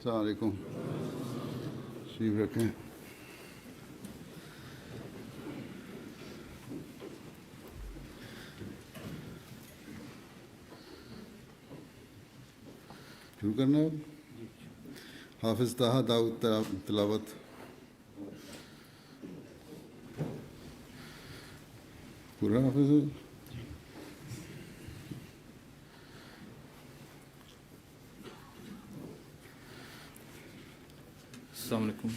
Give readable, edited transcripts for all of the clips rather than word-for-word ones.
السلام علیکم، تشریف رکھیں۔ شروع کرنا ہے حافظ طہ داؤد تلاوت۔ پورا حافظ السلام علیکم۔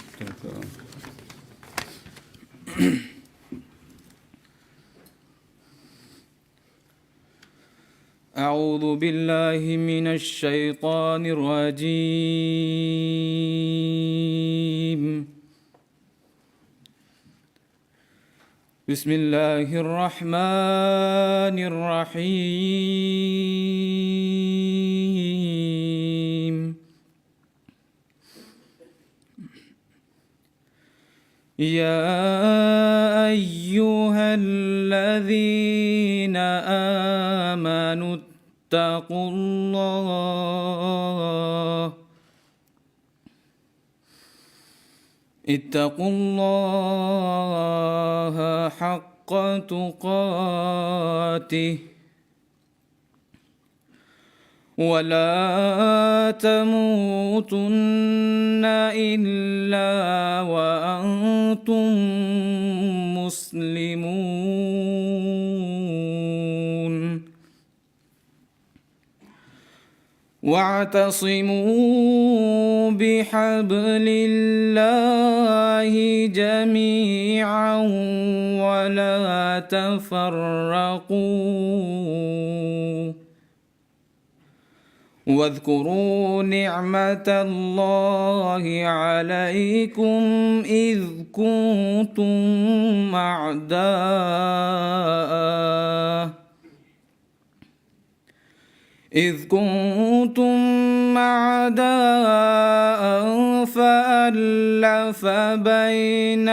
اعوذ باللہ من الشیطان الرجیم، بسم اللہ الرحمن الرحیم۔ یا ایہا الذین آمنوا اتقوا اللہ حق تقاتہ ولا تموتن إلا وأنتم مسلمون، واعتصموا بحبل الله جميعا ولا تفرقوا، واذكروا نعمة الله عليكم إذ كنتم أعداء فألف بين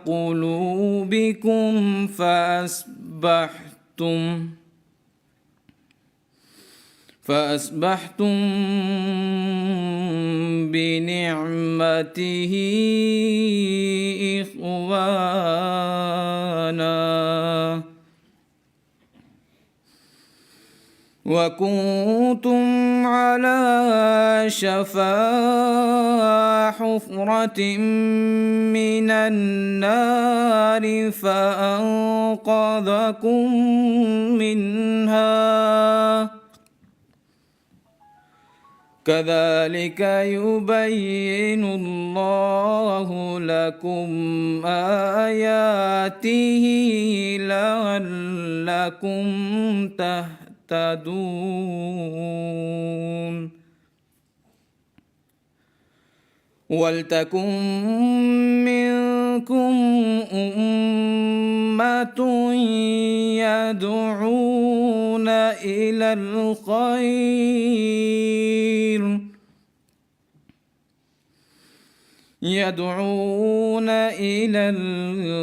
قلوبكم فأصبحتم بنعمته إخوانا، وكنتم على شفا حفرة من النار فأنقذكم منها، كذلك يبين الله لكم آياته لعلكم تهتدون. ولتكن منكم أمة يدعون إلى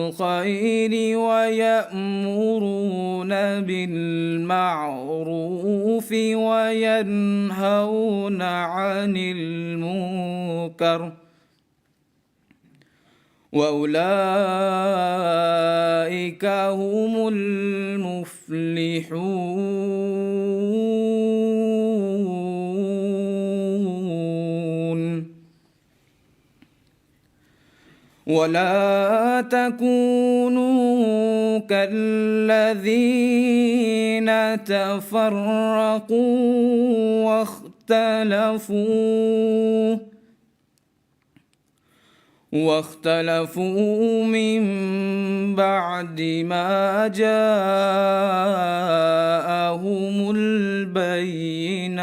الخير ويأمرون بالمعروف وينهون عن المنكر، وأولئك هم المفلحون. ولا تكونوا كالذين تفرقوا واختلفوا من بعد ما جاءهم البينات،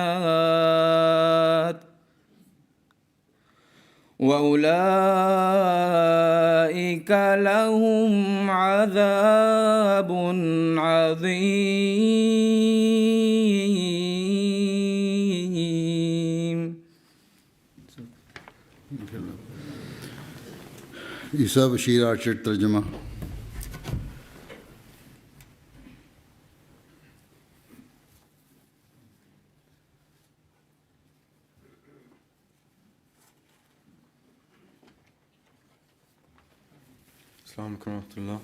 وأولئك لهم عذاب عظيم۔ عیسیٰ بشیر آرچر ترجمہ۔ السلام علیکم ورحمۃ اللہ.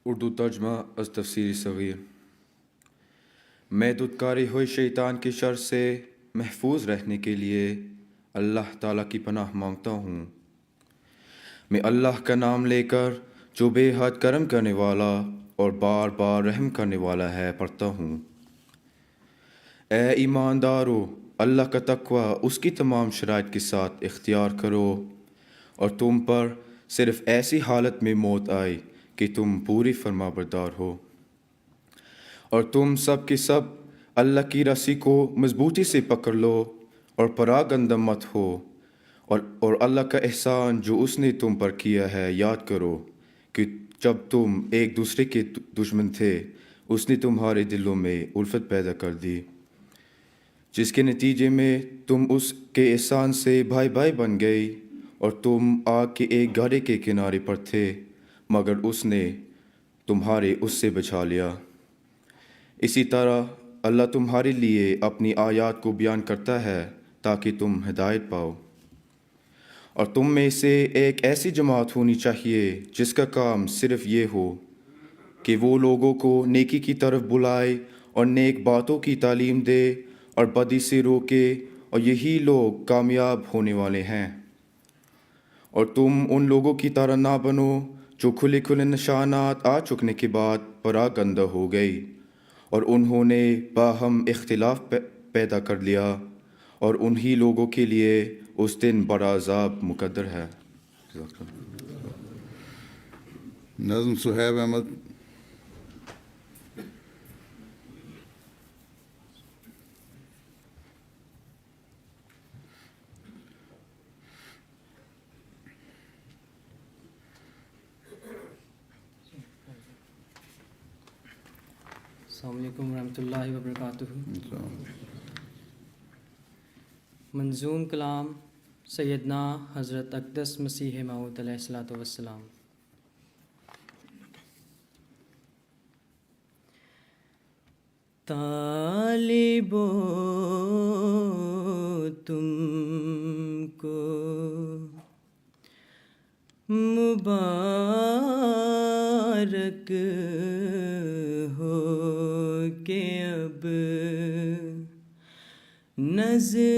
اردو ترجمہ از تفسیر صغیر. میں دھتکارے ہوئے شیطان کے شر سے محفوظ رہنے کے لیے اللہ تعالیٰ کی پناہ مانگتا ہوں. میں اللہ کا نام لے کر جو بے حد کرم کرنے والا اور بار بار رحم کرنے والا ہے پڑھتا ہوں. اے ایماندارو، اللہ کا تقوی اس کی تمام شرائط کے ساتھ اختیار کرو، اور تم پر صرف ایسی حالت میں موت آئے کہ تم پوری فرما بردار ہو، اور تم سب کے سب اللہ کی رسی کو مضبوطی سے پکڑ لو اور پراگندہ مت ہو، اور اللہ کا احسان جو اس نے تم پر کیا ہے یاد کرو کہ جب تم ایک دوسرے کے دشمن تھے اس نے تمہارے دلوں میں الفت پیدا کر دی، جس کے نتیجے میں تم اس کے احسان سے بھائی بھائی بن گئی، اور تم آگ کے ایک گڑھے کے کنارے پر تھے مگر اس نے تمہارے اس سے بچا لیا. اسی طرح اللہ تمہارے لیے اپنی آیات کو بیان کرتا ہے تاکہ تم ہدایت پاؤ. اور تم میں سے ایک ایسی جماعت ہونی چاہیے جس کا کام صرف یہ ہو کہ وہ لوگوں کو نیکی کی طرف بلائے اور نیک باتوں کی تعلیم دے اور بدی سے روکے، اور یہی لوگ کامیاب ہونے والے ہیں. اور تم ان لوگوں کی طرح نہ بنو جو کھلے کھلے نشانات آ چکنے کے بعد پراگندہ ہو گئی، اور انہوں نے باہم اختلاف پیدا کر لیا، اور انہی لوگوں کے لیے اس دن بڑا عذاب مقدر ہے. نظم صہیب احمد. السلام علیکم ورحمۃ اللہ وبرکاتہ. منظوم کلام سیدنا حضرت اقدس مسیح موعود علیہ الصلوۃ والسلام. طالبو تم کو مبارک ہو کہ اب نزدیک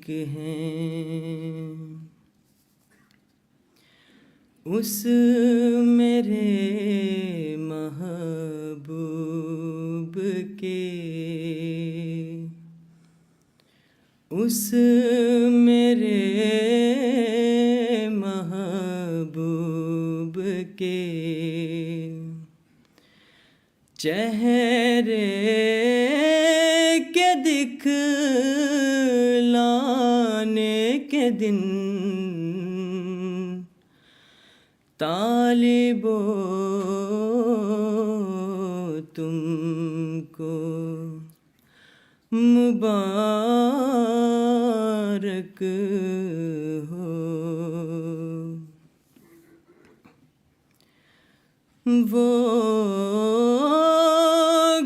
ہیں اس میرے محبوب کے، اس میرے محبوب کے چہرے کے دکھلانے کے دن طالبو تم کو مبارک ہو. وہ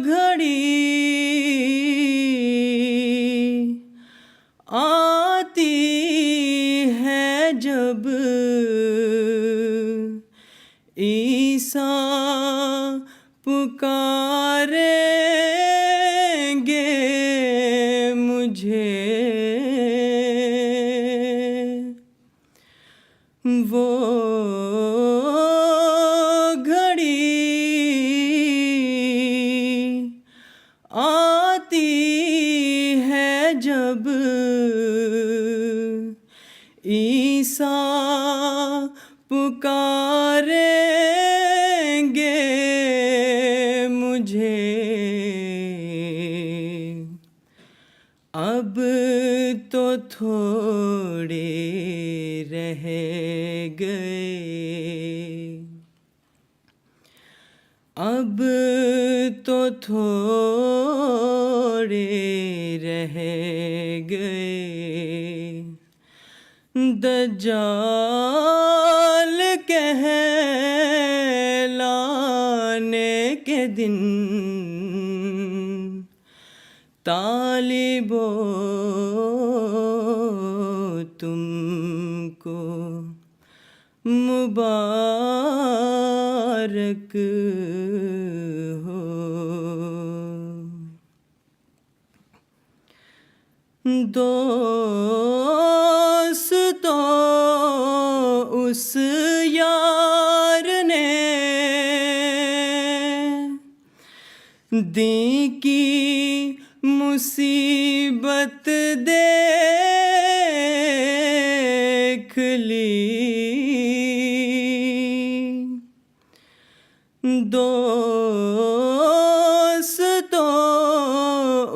گھڑی آتی ہے جب عیسیٰ پکاریں گے مجھے، وہ گھڑی آتی ہے جب عیسیٰ پکاریں گے مجھے. اب تو تھوڑے رہ گئے، اب تو تھوڑے رہ گئے، دجال کہلانے کے دن طالبو تم مبارک ہو۔ دوستو اس یار نے دین کی مصیبت دیکھ لی، دوستو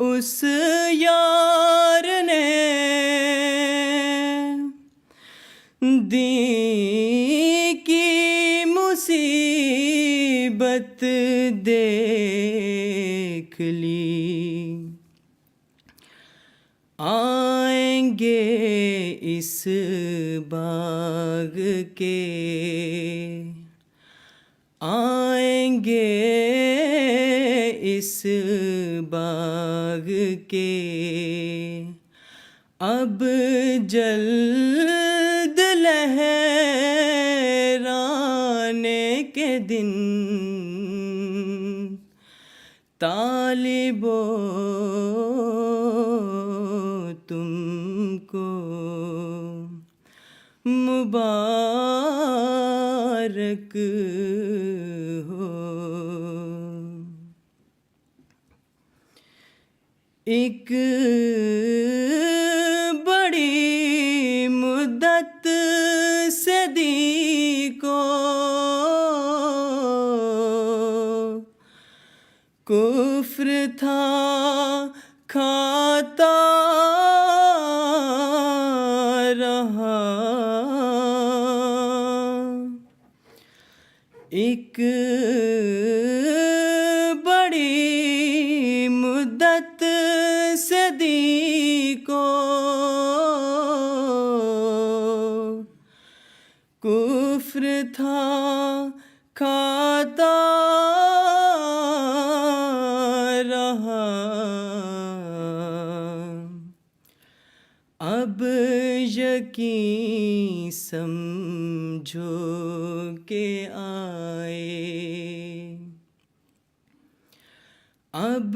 اس یار نے دین کی مصیبت دیکھ لی، آئیں گے اس باغ کے، آئیں گے اس باغ کے، اب جلد لہرانے کے دن، طالبو تم کو مبارک ہو۔ ایک بڑی مدت سے دین کو کفر تھا کھاتا رہا، ایک بڑی مدت سے دین کو کفر تھا کھاتا رہا، اب یقین سمجھو کہ آئے، اب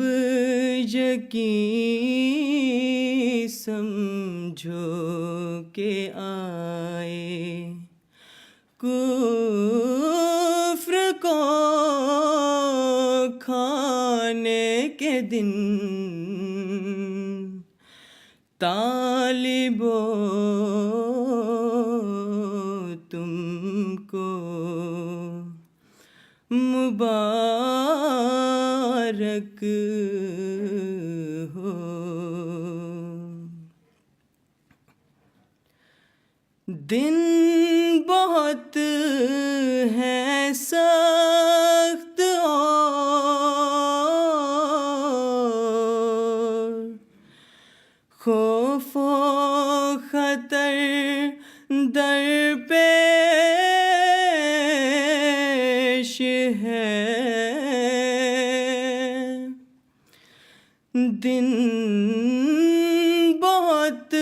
یقین سمجھو کہ آئے، کفر کو کھانے کے دن، طالبو تم کو مبارک ہو۔ دن بہت ہے سخت اور خوف و خطر در پیش ہے، دن بہت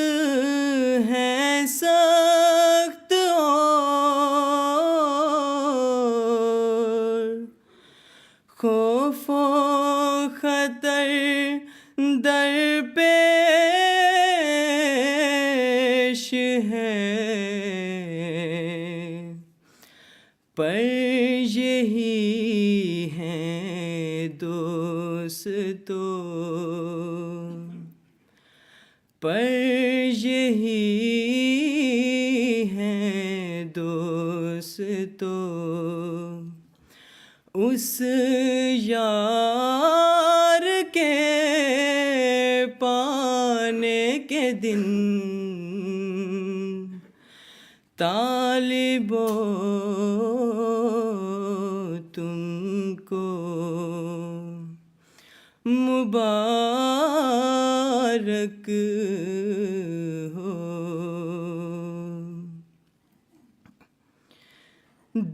ہے سخت اور خوف و خطر در پیش ہے، پر یہی ہیں دوستو، پر یہی ہیں دوستو اس یار کے پانے کے دن، طالبو تم کو مبارک ہو۔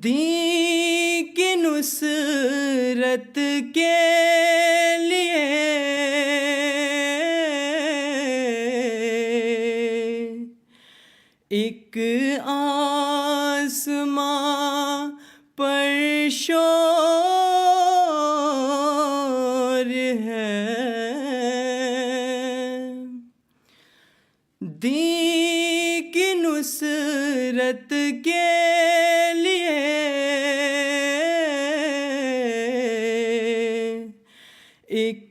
دین کی نصرت کے لیے ایک آسمان شور ہے، دین کی نصرت کے لیے ایک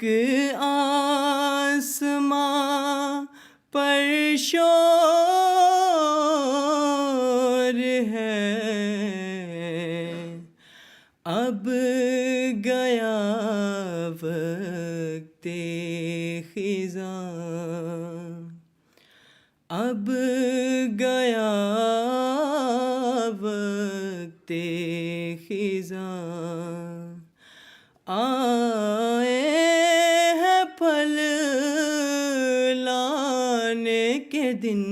آسمان پر شور ہے، اب گیا وقت خزاں، اب گیا وقت خزاں، آئے ہیں پھل لانے کے دن،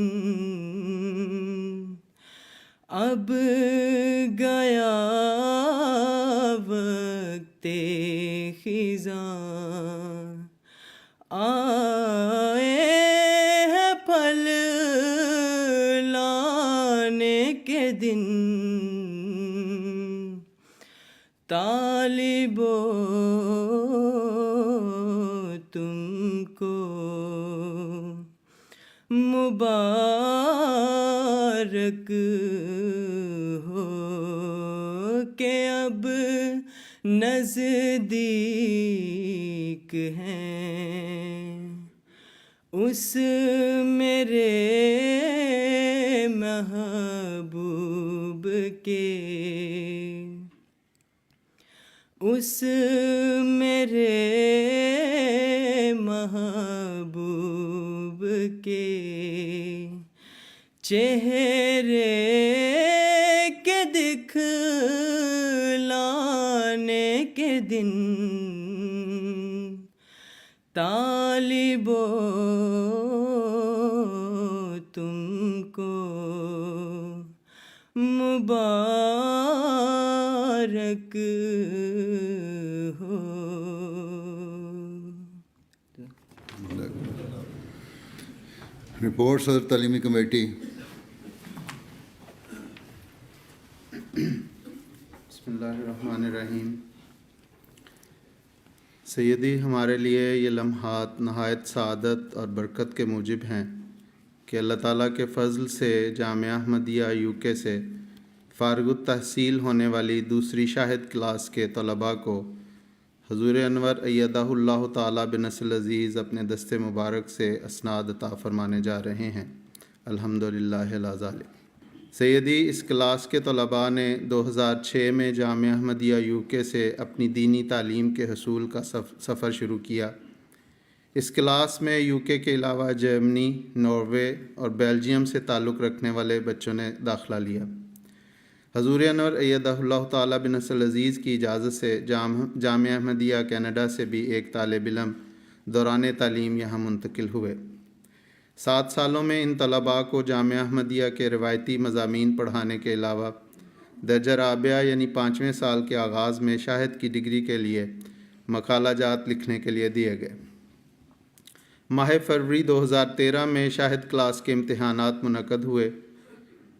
اب گیا وقت خزاں، آئے ہیں پھل لانے کے دن، طالبو تم کو مبارک ہو کہ اب نزدیک ہیں اس میرے محبوب کے، اس میرے محبوب کے چہرے کے دکھلانے کے دن، طالبو تم کو مبارک ہو۔ رپورٹ صدر تعلیمی کمیٹی۔ بسم اللہ الرحمن الرحیم۔ سیدی، ہمارے لیے یہ لمحات نہایت سعادت اور برکت کے موجب ہیں کہ اللہ تعالیٰ کے فضل سے جامعہ احمدیہ UK سے فارغ التحصیل ہونے والی دوسری شاہد کلاس کے طلباء کو حضور انور ایدہ اللہ تعالیٰ بنصر عزیز اپنے دست مبارک سے اسناد عطا فرمانے جا رہے ہیں، الحمدللہ علی ذالک۔ سیدی، اس کلاس کے طلباء نے 2006 میں جامعہ احمدیہ UK سے اپنی دینی تعلیم کے حصول کا سفر شروع کیا۔ اس کلاس میں UK کے علاوہ جرمنی، ناروے اور بیلجیم سے تعلق رکھنے والے بچوں نے داخلہ لیا۔ حضور انور ایدہ اللہ تعالیٰ بنصر العزیز کی اجازت سے جامعہ احمدیہ کینیڈا سے بھی ایک طالب علم دوران تعلیم یہاں منتقل ہوئے۔ 7 سالوں میں ان طلباء کو جامعہ احمدیہ کے روایتی مضامین پڑھانے کے علاوہ درجہ رابعہ یعنی 5ویں سال کے آغاز میں شاہد کی ڈگری کے لیے مقالہ جات لکھنے کے لیے دیے گئے۔ ماہ فروری 2013 میں شاہد کلاس کے امتحانات منعقد ہوئے،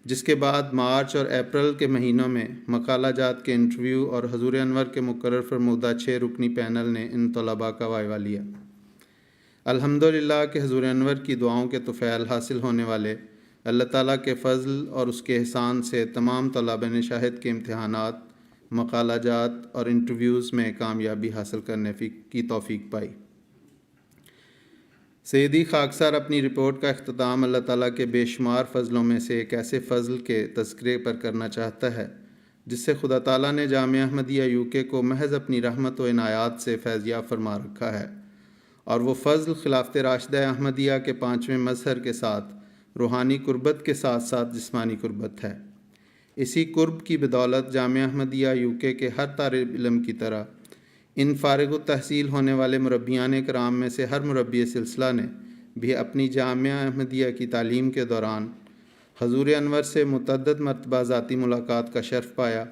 جس کے بعد مارچ اور اپریل کے مہینوں میں مقالہ جات کے انٹرویو اور حضور انور کے مقرر فرمودہ 6 رکنی پینل نے ان طلباء کا وائوہ لیا۔ الحمدللہ کہ حضور انور کی دعاؤں کے طفیل حاصل ہونے والے اللہ تعالیٰ کے فضل اور اس کے احسان سے تمام طلباء نے شاہد کے امتحانات، مقالہ جات اور انٹرویوز میں کامیابی حاصل کرنے کی توفیق پائی۔ سیدی، خاکسار اپنی رپورٹ کا اختتام اللہ تعالیٰ کے بے شمار فضلوں میں سے ایک ایسے فضل کے تذکرے پر کرنا چاہتا ہے جس سے خدا تعالیٰ نے جامعہ احمدیہ UK کو محض اپنی رحمت و عنایات سے فیضیاب فرما رکھا ہے، اور وہ فضل خلافت راشدہ احمدیہ کے 5ویں مظہر کے ساتھ روحانی قربت کے ساتھ ساتھ جسمانی قربت ہے۔ اسی قرب کی بدولت جامعہ احمدیہ UK کے ہر طالب علم کی طرح ان فارغ التحصیل ہونے والے مربیان کرام میں سے ہر مربی سلسلہ نے بھی اپنی جامعہ احمدیہ کی تعلیم کے دوران حضور انور سے متعدد مرتبہ ذاتی ملاقات کا شرف پایا،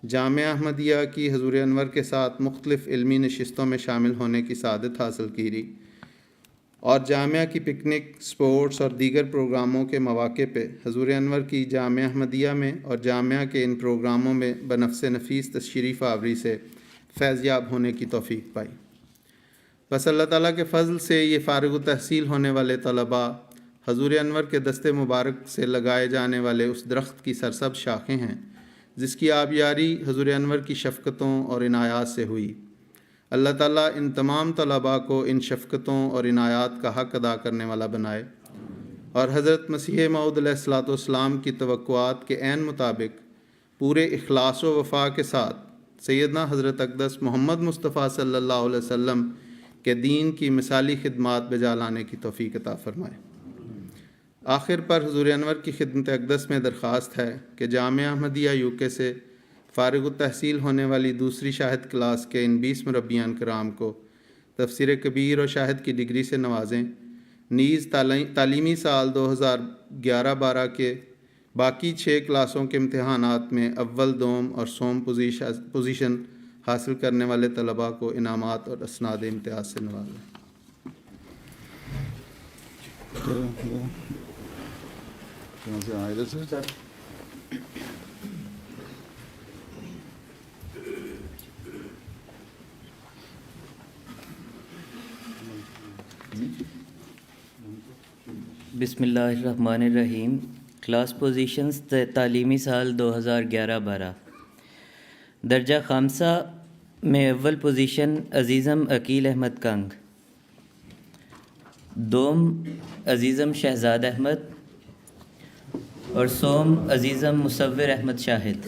جامعہ احمدیہ کی حضور انور کے ساتھ مختلف علمی نشستوں میں شامل ہونے کی سعادت حاصل کی، اور جامعہ کی پکنک، سپورٹس اور دیگر پروگراموں کے مواقع پہ حضور انور کی جامعہ احمدیہ میں اور جامعہ کے ان پروگراموں میں بنفس نفیس تشریف آوری سے فیض یاب ہونے کی توفیق پائی۔ بس اللہ تعالیٰ کے فضل سے یہ فارغ التحصیل ہونے والے طلباء حضور انور کے دست مبارک سے لگائے جانے والے اس درخت کی سرسبز شاخیں ہیں جس کی آبیاری حضور انور کی شفقتوں اور عنایات سے ہوئی۔ اللہ تعالیٰ ان تمام طلباء کو ان شفقتوں اور عنایات کا حق ادا کرنے والا بنائے، اور حضرت مسیح موعود علیہ الصلاۃ والسلام کی توقعات کے عین مطابق پورے اخلاص و وفا کے ساتھ سیدنا حضرت اقدس محمد مصطفیٰ صلی اللہ علیہ وسلم کے دین کی مثالی خدمات بجا لانے کی توفیق عطا فرمائے۔ آخر پر حضور انور کی خدمت اقدس میں درخواست ہے کہ جامعہ احمدیہ UK سے فارغ التحصیل ہونے والی دوسری شاہد کلاس کے ان 20 مربیان کرام کو تفسیر کبیر اور شاہد کی ڈگری سے نوازیں، نیز تعلیمی سال 2011-12 کے باقی 6 کلاسوں کے امتحانات میں اول، دوم اور سوم پوزیشن حاصل کرنے والے طلباء کو انعامات اور اسناد امتیاز سے نوازیں۔ کہاں سے آئے ادھر سے؟ بسم اللہ الرحمن الرحیم۔ کلاس پوزیشنز تعلیمی سال 2011-12۔ درجہ خامسہ میں اول پوزیشن عزیزم عقیل احمد کنگ، دوم عزیزم شہزاد احمد اور سوم عزیزم مصور احمد شاہد۔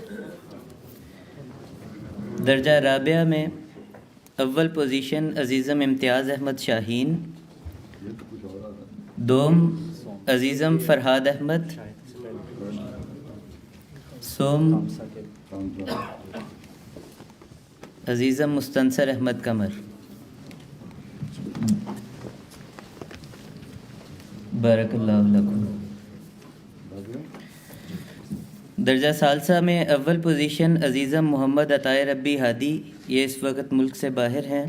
درجہ رابعہ میں اول پوزیشن عزیزم امتیاز احمد شاہین، دوم عزیزم فرحاد احمد، سوم عزیزم مستنصر احمد قمر۔ بارک اللہ لکم۔ درجہ ثالثہ میں اول پوزیشن عزیزم محمد عطائے ربی ہادی، یہ اس وقت ملک سے باہر ہیں،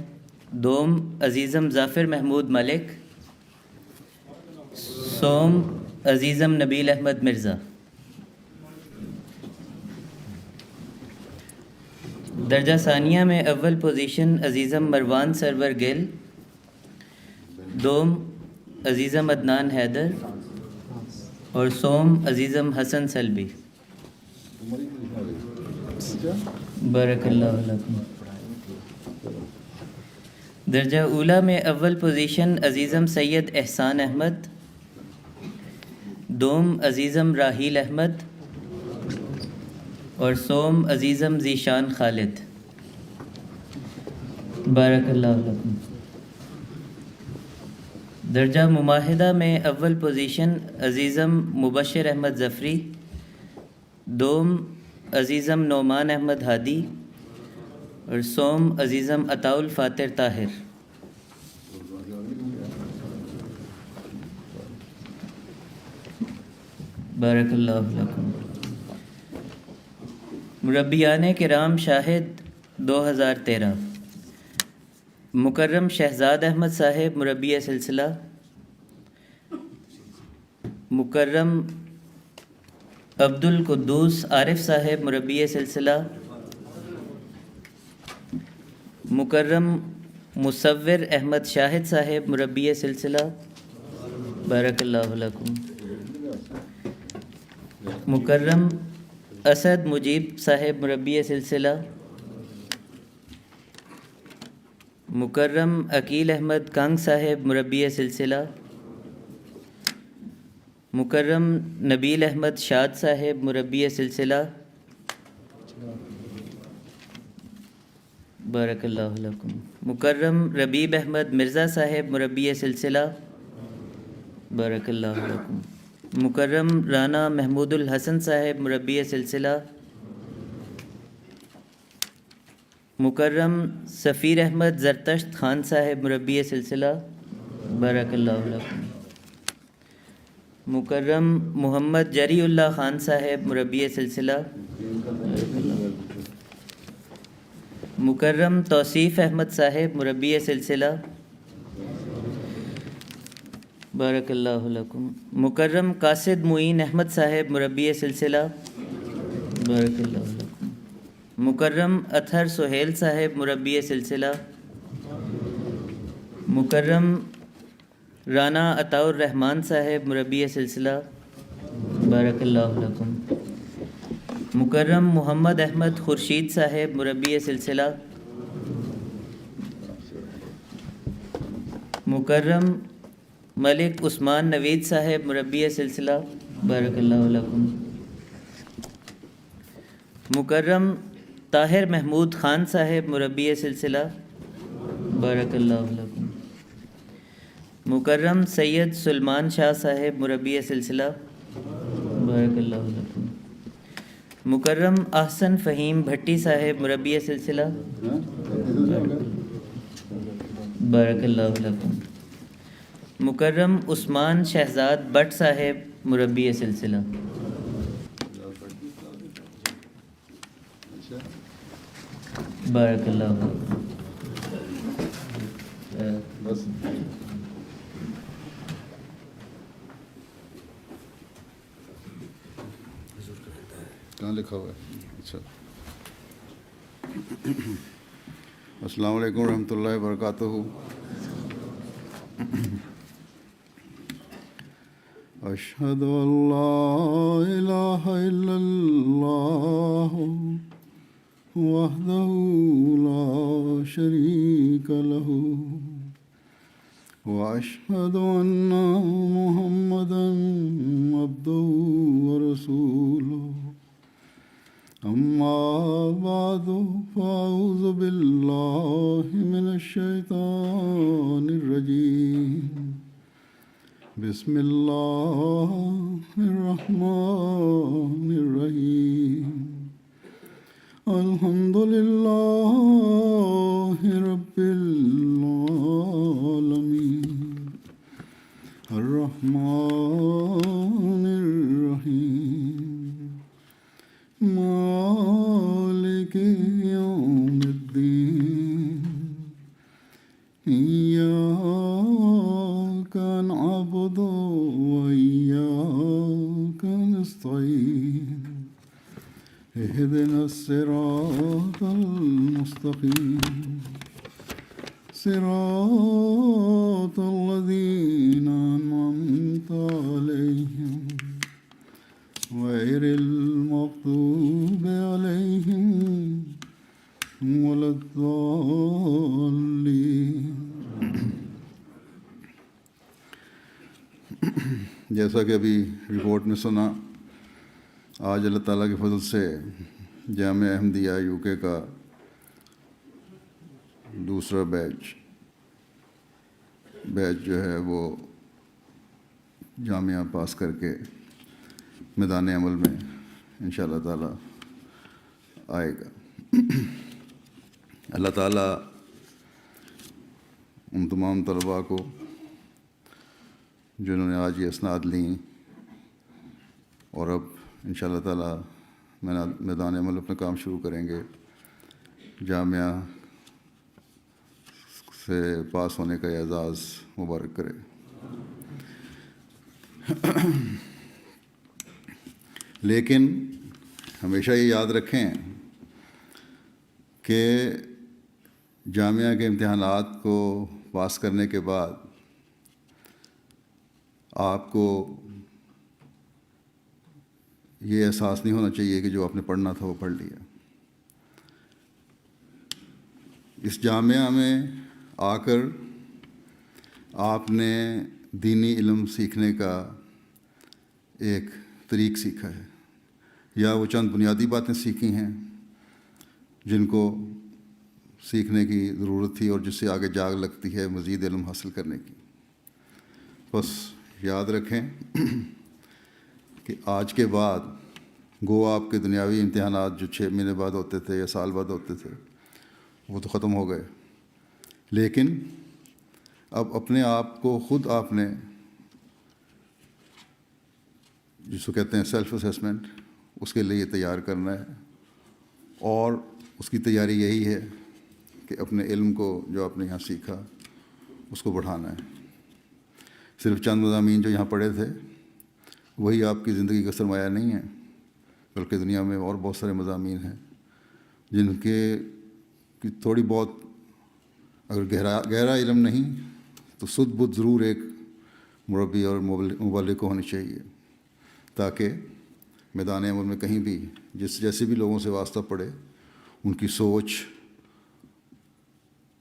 دوم عزیزم ظافر محمود ملک، سوم عزیزم نبیل احمد مرزا۔ درجہ ثانیہ میں اول پوزیشن عزیزم مروان سرور گل، دوم عزیزم عدنان حیدر اور سوم عزیزم حسن سلبی۔ بارک اللہ لکم۔ درجہ اولیٰ میں اول پوزیشن عزیزم سید احسان احمد، دوم عزیزم راحیل احمد اور سوم عزیزم ذیشان خالد۔ بارک اللہ لکم۔ درجہ مماہدہ میں اول پوزیشن عزیزم مبشر احمد ظفری، دوم عزیزم نعمان احمد ہادی اور سوم عزیزم عطاء الفاتر طاہر۔ بارک اللہ لکم۔ مربیان کرام شاہد 2013۔ مکرم شہزاد احمد صاحب مربی سلسلہ، مکرم عبد القدوس عارف صاحب مربی سلسلہ، مکرم مصور احمد شاہد صاحب مربی سلسلہ۔ بارک اللہ لکم۔ مکرم اسد مجیب صاحب مربی سلسلہ، مکرم عقیل احمد کنگ صاحب مربی سلسلہ، مکرم نبیل احمد شاد صاحب مربی سلسلہ۔ بارک اللہ لکم۔ مکرم ربیب احمد مرزا صاحب مربی سلسلہ۔ بارک اللہ لکم۔ مکرم رانا محمود الحسن صاحب مربی سلسلہ، مکرم سفیر احمد زرتشت خان صاحب مربی سلسلہ۔ بارک اللہ لکم۔ مکرم محمد جری اللہ خان صاحب مربی سلسلہ، مکرم توصیف احمد صاحب مربی سلسلہ، بارک اللہ لکم. مکرم قاصد معین احمد صاحب مربی سلسلہ. بارک اللہ لکم. مکرم اطہر سہیل صاحب مربی سلسلہ. مکرم رانا عطاء الرحمن صاحب مربی سلسلہ. بارک اللہ لکم. مکرم محمد احمد خورشید صاحب مربی سلسلہ. مکرم ملک عثمان نوید صاحب مربی سلسلہ. بارک اللہ لکم. مکرم طاہر محمود خان صاحب مربی سلسلہ. بارک اللہ لکم. مکرم سید سلمان شاہ صاحب مربی سلسلہ. بارک اللہ لکم. مکرم احسن فہیم بھٹی صاحب مربی سلسلہ. بارک اللہ لکم. مکرم عثمان شہزاد بٹ صاحب مربی سلسلہ. بارک اللہ لکم. بس کہاں لکھا ہوا ہے؟ اچھا. السلام علیکم ورحمۃ اللہ وبرکاتہ. اشہد ان لا الہ الا اللہ وحدہ لا شریک لہ واشہد ان محمدا عبدہ ورسولہ. اما بعد فاعوذ باللہ من الشیطان الرجیم. بسم اللہ الرحمن الرحیم. الحمد للہ رب العالمین الرحمن الرحیم مالک یوم الدین. ایاک نعبد و ایاک نستعین. اہدنا الصراط المستقیم صراط الذین انعمت علیہم غیر المغضوب علیہم ولا الضالین. جیسا کہ ابھی رپورٹ میں سنا، آج اللہ تعالیٰ کے فضل سے جامعہ احمدیہ یو کے کا دوسرا بیچ جو ہے وہ جامعہ پاس کر کے میدان عمل میں انشاء اللہ تعالیٰ آئے گا. اللہ تعالیٰ ان تمام طلباء کو جنہوں نے آج یہ اسناد لیں اور اب انشاء اللہ تعالیٰ میدان عمل اپنا کام شروع کریں گے، جامعہ سے پاس ہونے کا اعزاز مبارک کرے. لیکن ہمیشہ یہ یاد رکھیں کہ جامعہ کے امتحانات کو پاس کرنے کے بعد آپ کو یہ احساس نہیں ہونا چاہیے کہ جو آپ نے پڑھنا تھا وہ پڑھ لیا. اس جامعہ میں آ کر آپ نے دینی علم سیکھنے کا ایک طریق سیکھا ہے، یا وہ چند بنیادی باتیں سیکھی ہیں جن کو سیکھنے کی ضرورت تھی اور جس سے آگے جاگ لگتی ہے مزید علم حاصل کرنے کی. بس یاد رکھیں کہ آج کے بعد گو آپ کے دنیاوی امتحانات جو 6 مہینے بعد ہوتے تھے یا سال بعد ہوتے تھے وہ تو ختم ہو گئے، لیکن اب اپنے آپ کو خود آپ نے جس کو کہتے ہیں سیلف اسیسمنٹ، اس کے لیے تیار کرنا ہے. اور اس کی تیاری یہی ہے کہ اپنے علم کو جو آپ نے یہاں سیکھا اس کو بڑھانا ہے. صرف چند مضامین جو یہاں پڑھے تھے وہی آپ کی زندگی کا سرمایہ نہیں ہے، بلکہ دنیا میں اور بہت سارے مضامین ہیں جن کے کی تھوڑی بہت اگر گہرا علم نہیں تو سد بدھ ضرور ایک مربی اور مبلغ کو ہونی چاہیے، تاکہ میدان عمل میں کہیں بھی جیسے بھی لوگوں سے واسطہ پڑے ان کی سوچ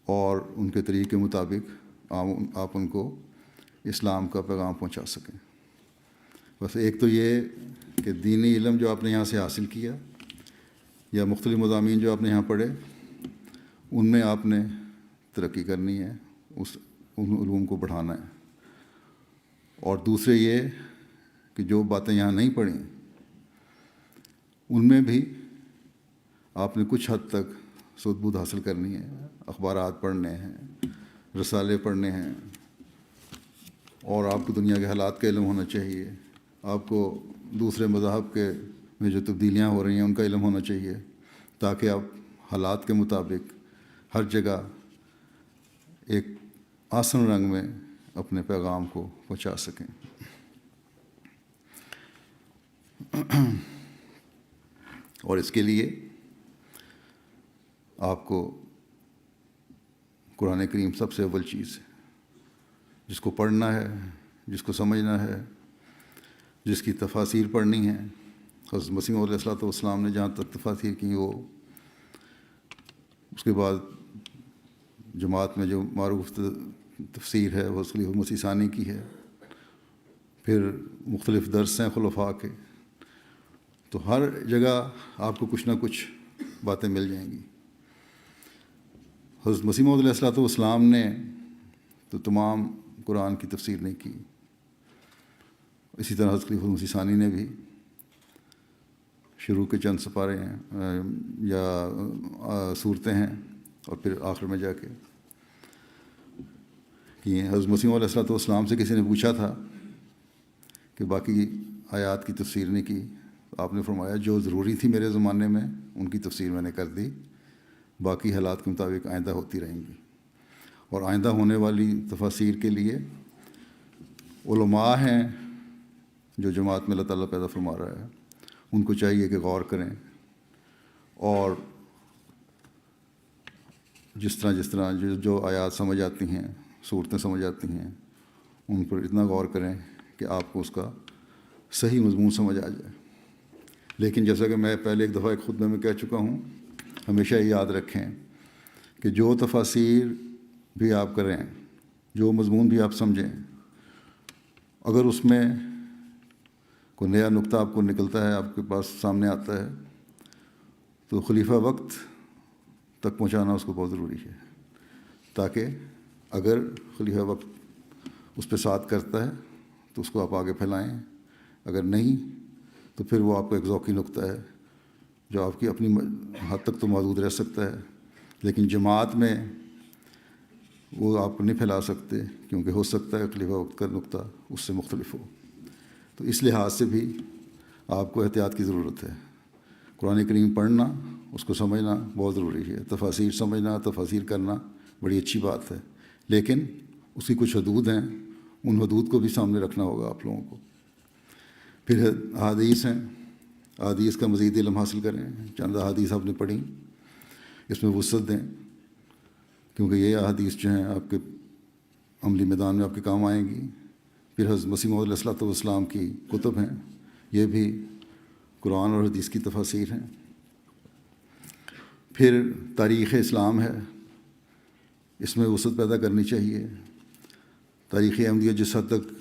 اور ان کے طریقے کے مطابق آپ ان کو اسلام کا پیغام پہنچا سکیں۔ بس ایک تو یہ کہ دینی علم جو آپ نے یہاں سے حاصل کیا یا مختلف مضامین جو آپ نے یہاں پڑھے ان میں آپ نے ترقی کرنی ہے، ان علوم کو بڑھانا ہے، اور دوسرے یہ کہ جو باتیں یہاں نہیں پڑھیں ان میں بھی آپ نے کچھ حد تک سود بود حاصل کرنی ہے، اخبارات پڑھنے ہیں، رسالے پڑھنے ہیں، اور آپ کو دنیا کے حالات کا علم ہونا چاہیے، آپ کو دوسرے مذاہب کے میں جو تبدیلیاں ہو رہی ہیں ان کا علم ہونا چاہیے، تاکہ آپ حالات کے مطابق ہر جگہ ایک آسن رنگ میں اپنے پیغام کو پہنچا سکیں۔ اور اس کے لیے آپ کو قرآن کریم سب سے اول چیز ہے، جس کو پڑھنا ہے، جس کو سمجھنا ہے، جس کی تفاسیر پڑھنی ہے۔ حضرت مسیح علیہ الصلوۃ والسلام نے جہاں تک تفاسیر کی وہ اس کے بعد جماعت میں جو معروف تفسیر ہے وہ خلیفہ مسیح ثانی کی ہے، پھر مختلف درس ہیں خلفاء کے، تو ہر جگہ آپ کو کچھ نہ کچھ باتیں مل جائیں گی۔ حضرت مسیح علیہ الصلوۃ والسلام نے تو تمام قرآن کی تفسیر نہیں کی، اسی طرح حضرت خلیفہ مسیح ثانی نے بھی شروع کے چند سپارے ہیں یا صورتیں ہیں اور پھر آخر میں جا کے کہ حضرت مسیح علیہ الصلوۃ والسلام سے کسی نے پوچھا تھا کہ باقی آیات کی تفسیر نہیں کی، آپ نے فرمایا جو ضروری تھی میرے زمانے میں ان کی تفسیر میں نے کر دی، باقی حالات کے مطابق آئندہ ہوتی رہیں گی۔ اور آئندہ ہونے والی تفاسیر کے لیے علماء ہیں جو جماعت میں اللہ تعالیٰ پیدا فرما رہا ہے، ان کو چاہیے کہ غور کریں اور جس طرح جو آیات سمجھ آتی ہیں، صورتیں سمجھ آتی ہیں، ان پر اتنا غور کریں کہ آپ کو اس کا صحیح مضمون سمجھ آ جائے۔ لیکن جیسا کہ میں پہلے ایک دفعہ ایک خطبے میں کہہ چکا ہوں، ہمیشہ یہ یاد رکھیں کہ جو تفاسیر بھی آپ کریں، جو مضمون بھی آپ سمجھیں، اگر اس میں کوئی نیا نقطہ آپ کو نکلتا ہے، آپ کے پاس سامنے آتا ہے، تو خلیفہ وقت تک پہنچانا اس کو بہت ضروری ہے، تاکہ اگر خلیفہ وقت اس پہ ساتھ کرتا ہے تو اس کو آپ آگے پھیلائیں، اگر نہیں تو پھر وہ آپ کا ایک ذوقی نقطہ ہے جو آپ کی اپنی حد تک تو محدود رہ سکتا ہے، لیکن جماعت میں وہ آپ نہیں پھیلا سکتے، کیونکہ ہو سکتا ہے خلیفہ وقت کا نقطہ اس سے مختلف ہو۔ تو اس لحاظ سے بھی آپ کو احتیاط کی ضرورت ہے۔ قرآن کریم پڑھنا، اس کو سمجھنا بہت ضروری ہے، تفاسیر سمجھنا، تفاسیر کرنا بڑی اچھی بات ہے، لیکن اس کی کچھ حدود ہیں، ان حدود کو بھی سامنے رکھنا ہوگا آپ لوگوں کو۔ پھر احادیث ہیں، احادیث کا مزید علم حاصل کریں، چند احادیث آپ نے پڑھی، اس میں وسعت دیں، کیونکہ یہ احادیث جو ہیں آپ کے عملی میدان میں آپ کے کام آئیں گی۔ پھر حضرت مسیح علیہ الصلوۃ والسلام کی کتب ہیں، یہ بھی قرآن اور حدیث کی تفاسیر ہیں۔ پھر تاریخ اسلام ہے، اس میں وسعت پیدا کرنی چاہیے۔ تاریخ احمدیہ جس حد تک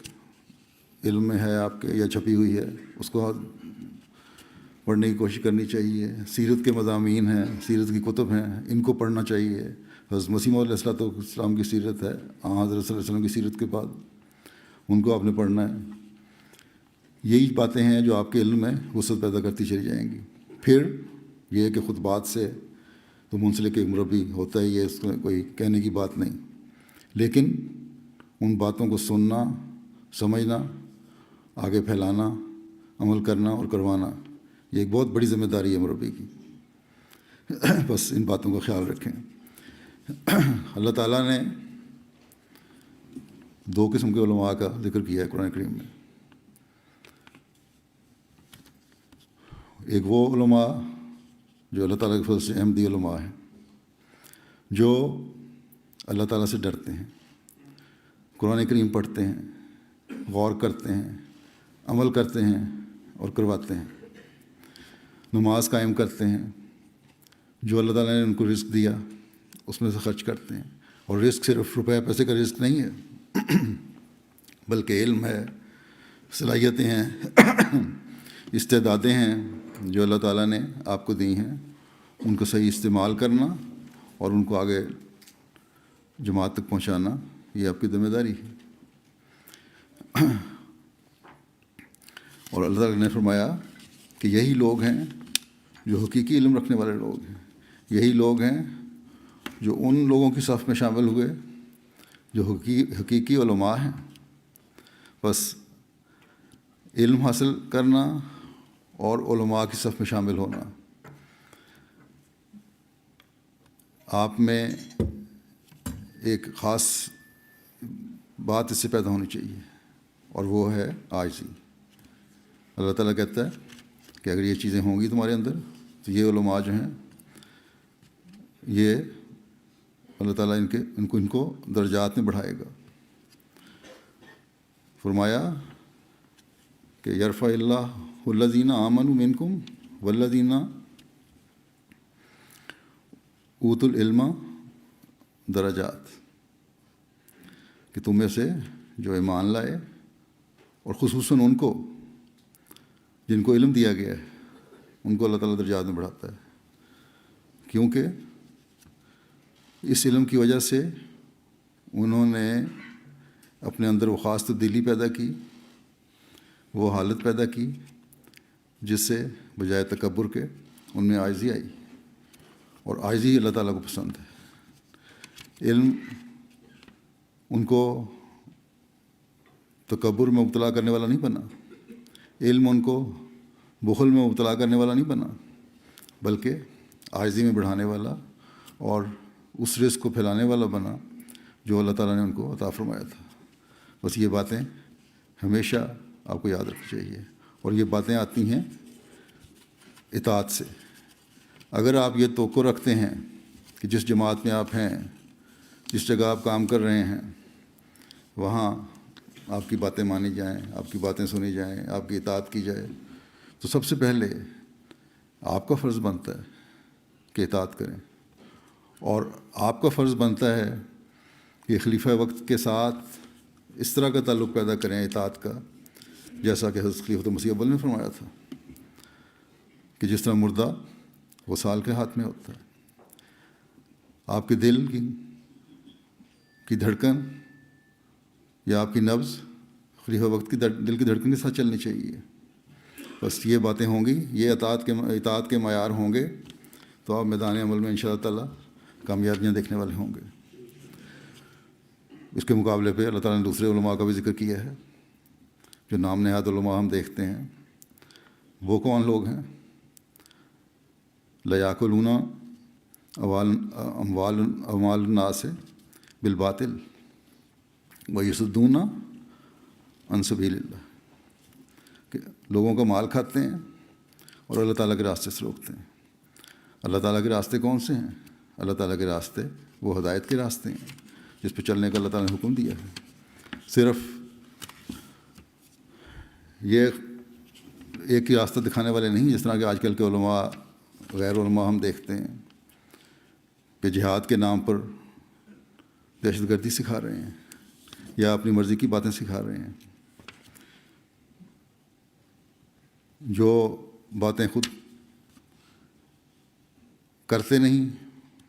علم میں ہے آپ کے یا چھپی ہوئی ہے، اس کو پڑھنے کی کوشش کرنی چاہیے۔ سیرت کے مضامین ہیں، سیرت کی کتب ہیں، ان کو پڑھنا چاہیے۔ حضرت مسیح علیہ الصلوۃ والسلام کی سیرت ہے، حضرت صلی اللہ علیہ وسلم کی سیرت کے بعد ان کو آپ نے پڑھنا ہے۔ یہی باتیں ہیں جو آپ کے علم میں وسعت پیدا کرتی چلی جائیں گی۔ پھر یہ کہ خطبات سے تو منسلک ایک مربی ہوتا ہے، یہ اس میں کوئی کہنے کی بات نہیں، لیکن ان باتوں کو سننا، سمجھنا، آگے پھیلانا، عمل کرنا اور کروانا، یہ ایک بہت بڑی ذمہ داری ہے مربی کی۔ بس ان باتوں کا خیال رکھیں۔ اللہ تعالیٰ نے دو قسم کے علماء کا ذکر کیا ہے قرآن کریم میں. ایک وہ علماء جو اللہ تعالیٰ کے فضل سے احمدی علماء ہیں، جو اللہ تعالیٰ سے ڈرتے ہیں، قرآن کریم پڑھتے ہیں، غور کرتے ہیں، عمل کرتے ہیں اور کرواتے ہیں، نماز قائم کرتے ہیں، جو اللہ تعالیٰ نے ان کو رزق دیا اس میں سے خرچ کرتے ہیں. اور رزق صرف روپے پیسے کا رزق نہیں ہے، بلکہ علم ہے، صلاحیتیں ہیں، استعدادیں ہیں جو اللہ تعالیٰ نے آپ کو دی ہیں، ان کو صحیح استعمال کرنا اور ان کو آگے جماعت تک پہنچانا یہ آپ کی ذمہ داری ہے. اور اللہ تعالیٰ نے فرمایا کہ یہی لوگ ہیں جو حقیقی علم رکھنے والے لوگ ہیں، یہی لوگ ہیں جو ان لوگوں کی صف میں شامل ہوئے جو حقیقی علماء ہیں. بس علم حاصل کرنا اور علماء کی صف میں شامل ہونا، آپ میں ایک خاص بات اس سے پیدا ہونی چاہیے اور وہ ہے عاجزی. اللہ تعالیٰ کہتا ہے کہ اگر یہ چیزیں ہوں گی تمہارے اندر تو یہ علماء جو ہیں یہ اللہ تعالیٰ ان کو درجات میں بڑھائے گا. فرمایا کہ یرفع اللہ الذین آمنوا منکم والذین اوتوا العلم درجات، کہ تم میں سے جو ایمان لائے اور خصوصاً ان کو جن کو علم دیا گیا ہے ان کو اللہ تعالیٰ درجات میں بڑھاتا ہے، کیونکہ اس علم کی وجہ سے انہوں نے اپنے اندر وہ خاص تبدیلی پیدا کی، وہ حالت پیدا کی جس سے بجائے تکبر کے ان میں عاجزی آئی، اور عاجزی اللہ تعالیٰ کو پسند ہے. علم ان کو تکبر میں مبتلا کرنے والا نہیں بنا، علم ان کو بخل میں مبتلا کرنے والا نہیں بنا، بلکہ عاجزی میں بڑھانے والا اور اس رزق کو پھیلانے والا بنا جو اللہ تعالیٰ نے ان کو عطا فرمایا تھا. بس یہ باتیں ہمیشہ آپ کو یاد رکھنی چاہیے، اور یہ باتیں آتی ہیں اطاعت سے. اگر آپ یہ توقع رکھتے ہیں کہ جس جماعت میں آپ ہیں، جس جگہ آپ کام کر رہے ہیں، وہاں آپ کی باتیں مانی جائیں، آپ کی باتیں سنی جائیں، آپ کی اطاعت کی جائے، تو سب سے پہلے آپ کا فرض بنتا ہے کہ اطاعت کریں، اور آپ کا فرض بنتا ہے کہ خلیفہ وقت کے ساتھ اس طرح کا تعلق پیدا کریں اطاعت کا، جیسا کہ حضرت خلیفۃ مسیح اول نے فرمایا تھا کہ جس طرح مردہ وہ سال کے ہاتھ میں ہوتا ہے. آپ کے دل کی دھڑکن یا آپ کی نبض خلیفہ وقت کی دل کی دھڑکن کے ساتھ چلنی چاہیے. بس یہ باتیں ہوں گی، یہ اطاعت کے معیار ہوں گے تو آپ میدان عمل میں انشاءاللہ تعالیٰ کامیابیاں دیکھنے والے ہوں گے. اس کے مقابلے پہ اللہ تعالیٰ نے دوسرے علماء کا بھی ذکر کیا ہے جو نام نہاد علماء ہم دیکھتے ہیں. وہ کون لوگ ہیں؟ لیاکلون اموال الناس بالباطل ویصدون عن سبیل اللہ، کہ لوگوں کا مال کھاتے ہیں اور اللہ تعالیٰ کے راستے سے روکتے ہیں. اللہ تعالیٰ کے راستے کون سے ہیں؟ اللہ تعالیٰ کے راستے وہ ہدایت کے راستے ہیں جس پہ چلنے کا اللہ تعالیٰ نے حکم دیا ہے. صرف یہ ایک ہی راستہ دکھانے والے نہیں، جس طرح کہ آج کل کے علماء غیر علماء ہم دیکھتے ہیں کہ جہاد کے نام پر دہشت گردی سکھا رہے ہیں یا اپنی مرضی کی باتیں سکھا رہے ہیں. جو باتیں خود کرتے نہیں